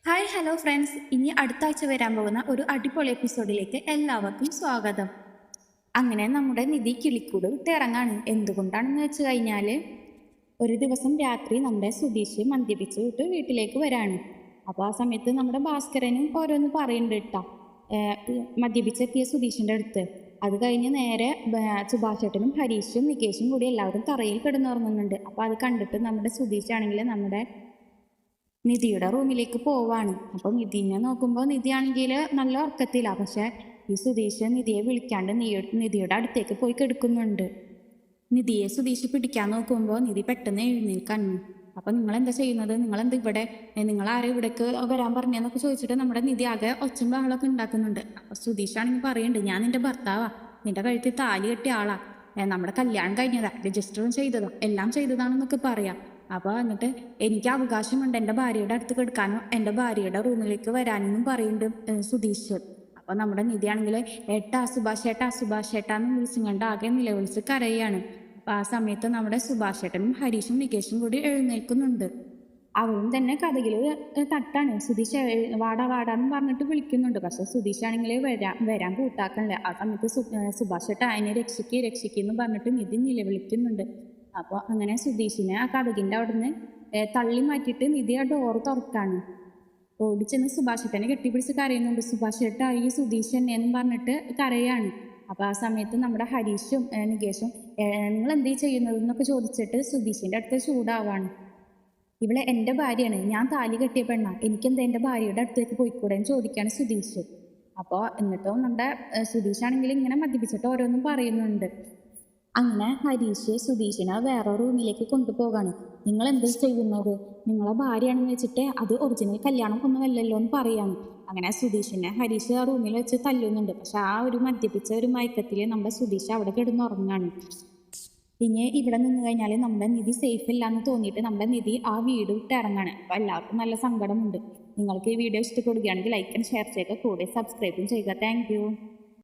Hi hello friends, ഇനി അടുത്ത ആഴ്ച വരാൻ പോകുന്ന ഒരു അടിപൊളി എപ്പിസോഡിലേക്ക് എല്ലാവർക്കും സ്വാഗതം. അങ്ങനെ നമ്മുടെ നിധി കിളിക്കൂട് വിട്ടിറങ്ങാണ്. എന്തുകൊണ്ടാണെന്ന് വെച്ച് കഴിഞ്ഞാൽ ഒരു ദിവസം രാത്രി നമ്മുടെ സുധീഷ് മദ്യപിച്ച് വിട്ട് വീട്ടിലേക്ക് വരാണ്. അപ്പോൾ ആ സമയത്ത് നമ്മുടെ ഭാസ്കരനും ഓരോന്ന് പറയുന്നുണ്ട് കേട്ടോ, മദ്യപിച്ചെത്തിയ സുധീഷിൻ്റെ അടുത്ത്. അത് കഴിഞ്ഞ് നേരെ സുഭാഷേട്ടനും ഹരീഷും നികേഷും കൂടി എല്ലാവരും തറയിൽ കിടന്നുറങ്ങുന്നുണ്ട്. അപ്പോൾ അത് കണ്ടിട്ട് നമ്മുടെ സുധീഷാണെങ്കിൽ നമ്മുടെ നിധിയുടെ റൂമിലേക്ക് പോവാണ്. അപ്പം നിധിനെ നോക്കുമ്പോൾ നിധിയാണെങ്കിൽ നല്ല ഉറക്കത്തിലാണ്. പക്ഷെ ഈ സുധീഷ് നിധിയെ വിളിക്കാണ്ട് നിധിയുടെ അടുത്തേക്ക് പോയി കിടക്കുന്നുണ്ട്. നിധിയെ സുധീഷ് പിടിക്കാൻ നോക്കുമ്പോൾ നിധി പെട്ടെന്ന് എഴുന്നേൽക്കാണ്. അപ്പം നിങ്ങൾ എന്താ ചെയ്യുന്നത്, നിങ്ങളെന്ത് ഇവിടെ, നിങ്ങൾ ആരും ഇവിടേക്ക് വരാൻ പറഞ്ഞെന്നൊക്കെ ചോദിച്ചിട്ട് നമ്മുടെ നിധി ആകെ ഒച്ചും ബഹളമൊക്കെ ഉണ്ടാക്കുന്നുണ്ട്. അപ്പം സുധീഷാണെങ്കിൽ പറയുന്നുണ്ട്, ഞാൻ നിന്റെ ഭർത്താവാ, നിന്റെ കഴുത്തിൽ താലി കെട്ടിയ ആളാ, നമ്മുടെ കല്യാണം കഴിഞ്ഞതാ, രജിസ്റ്ററും ചെയ്തതോ എല്ലാം ചെയ്തതാണെന്നൊക്കെ പറയാം. അപ്പോൾ എന്നിട്ട് എനിക്ക് അവകാശമുണ്ട് എൻ്റെ ഭാര്യയുടെ അടുത്ത് കിടക്കാനോ എൻ്റെ ഭാര്യയുടെ റൂമിലേക്ക് വരാനെന്നും പറയുന്നുണ്ട് സുധീഷ്. അപ്പോൾ നമ്മുടെ നിധിയാണെങ്കിൽ ഏട്ടാ സുഭാഷ് ഏട്ടാ സുഭാഷ് ഏട്ടാന്ന് വിളിച്ചുകൊണ്ട് ആകെ നിലവിളിച്ച് കരയാണ്. അപ്പോൾ ആ സമയത്ത് നമ്മുടെ സുഭാഷ് ഏട്ടനും ഹരീഷും നികേഷും കൂടി എഴുന്നേൽക്കുന്നുണ്ട്. അവരും തന്നെ കഥകിൽ തട്ടാണ്. സുധീഷ് വാടാ വാടാന്ന് പറഞ്ഞിട്ട് വിളിക്കുന്നുണ്ട്. പക്ഷെ സുധീഷാണെങ്കിൽ വരാൻ കൂട്ടാക്കണില്ല. ആ സമയത്ത് സുഭാഷ് ഏട്ടാ അതിനെ രക്ഷിക്കെന്ന് പറഞ്ഞിട്ട് നിധി നിലവിളിക്കുന്നുണ്ട്. അപ്പോൾ അങ്ങനെ സുധീഷിനെ ആ കഥകിൻ്റെ അവിടുന്ന് തള്ളി മാറ്റിയിട്ട് നിധി ആ ഡോറ് തുറക്കാണ്. ഓടിച്ചെന്ന് സുഭാഷേട്ടനെ കെട്ടിപ്പിടിച്ച് കരയുന്നുണ്ട്. സുഭാഷേട്ട ഈ സുധീഷ് എന്നെന്നും പറഞ്ഞിട്ട് കരയാണ്. അപ്പോൾ ആ സമയത്ത് നമ്മുടെ ഹരീഷും നികേഷും നിങ്ങൾ എന്തീ ചെയ്യുന്നതെന്നൊക്കെ ചോദിച്ചിട്ട് സുധീഷിൻ്റെ അടുത്ത് ചൂടാവാണ്. ഇവിടെ എൻ്റെ ഭാര്യയാണ്, ഞാൻ താലി കെട്ടിയ പെണ്ണാ, എനിക്കെന്താ എൻ്റെ ഭാര്യയുടെ അടുത്തേക്ക് പോയിക്കൂടെ എന്ന് ചോദിക്കുകയാണ് സുധീഷ്. അപ്പോൾ എന്നിട്ടോ നമ്മുടെ സുധീഷാണെങ്കിൽ ഇങ്ങനെ മദ്യപിച്ചിട്ട് ഓരോന്നും പറയുന്നുണ്ട്. അങ്ങനെ ഹരീഷ് സുധീഷിനെ വേറെ റൂമിലേക്ക് കൊണ്ടുപോകാണ്. നിങ്ങൾ എന്താ ചെയ്യുന്നത്, നിങ്ങളെ ഭാര്യയാണെന്ന് വെച്ചിട്ട് അത് ഒറിജിനൽ കല്യാണം ഒന്നുമല്ലല്ലോ എന്ന് പറയാണ്. അങ്ങനെ സുധീഷിനെ ഹരീഷ് ആ റൂമിൽ വെച്ച് തല്ലുന്നുണ്ട്. പക്ഷെ ആ ഒരു മദ്യപിച്ച ഒരു മയക്കത്തിൽ നമ്മുടെ സുധീഷ് അവിടെ കിടന്നുറങ്ങാണ്. പിന്നെ ഇവിടെ നിന്ന് കഴിഞ്ഞാൽ നമ്മുടെ നിധി സേഫ് ഇല്ല എന്ന് തോന്നിയിട്ട് നമ്മുടെ നിധി ആ വീട് വിട്ട് ഇറങ്ങാണ്. അപ്പോൾ എല്ലാവർക്കും നല്ല സങ്കടമുണ്ട്. നിങ്ങൾക്ക് ഈ വീഡിയോ ഇഷ്ടപ്പെടുകയാണെങ്കിൽ ലൈക്ക് ആൻഡ് ഷെയർ ചെയ്യുക, കൂടെ സബ്സ്ക്രൈബും ചെയ്യുക. താങ്ക്